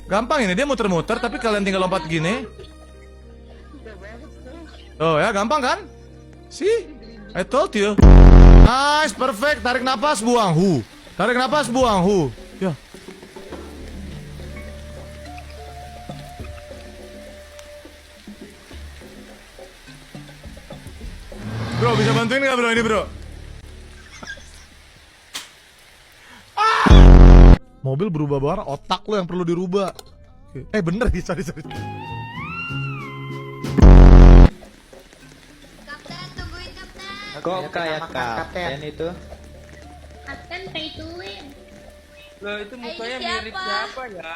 Gampang ini, dia muter-muter tapi kalian tinggal lompat gini. Oh ya, gampang kan? See? I told you. Nice, perfect. Tarik napas, buang. Tarik napas, buang. Ya. Bro, bisa bantuin nggak bro ini bro? Mobil berubah warna, otak lo yang perlu dirubah. Bener sih, sorry. Kapten, tungguin kapten. Kok kayak kapten itu? Kapten pay to win. Loh itu mukanya Ini mirip siapa? siapa ya?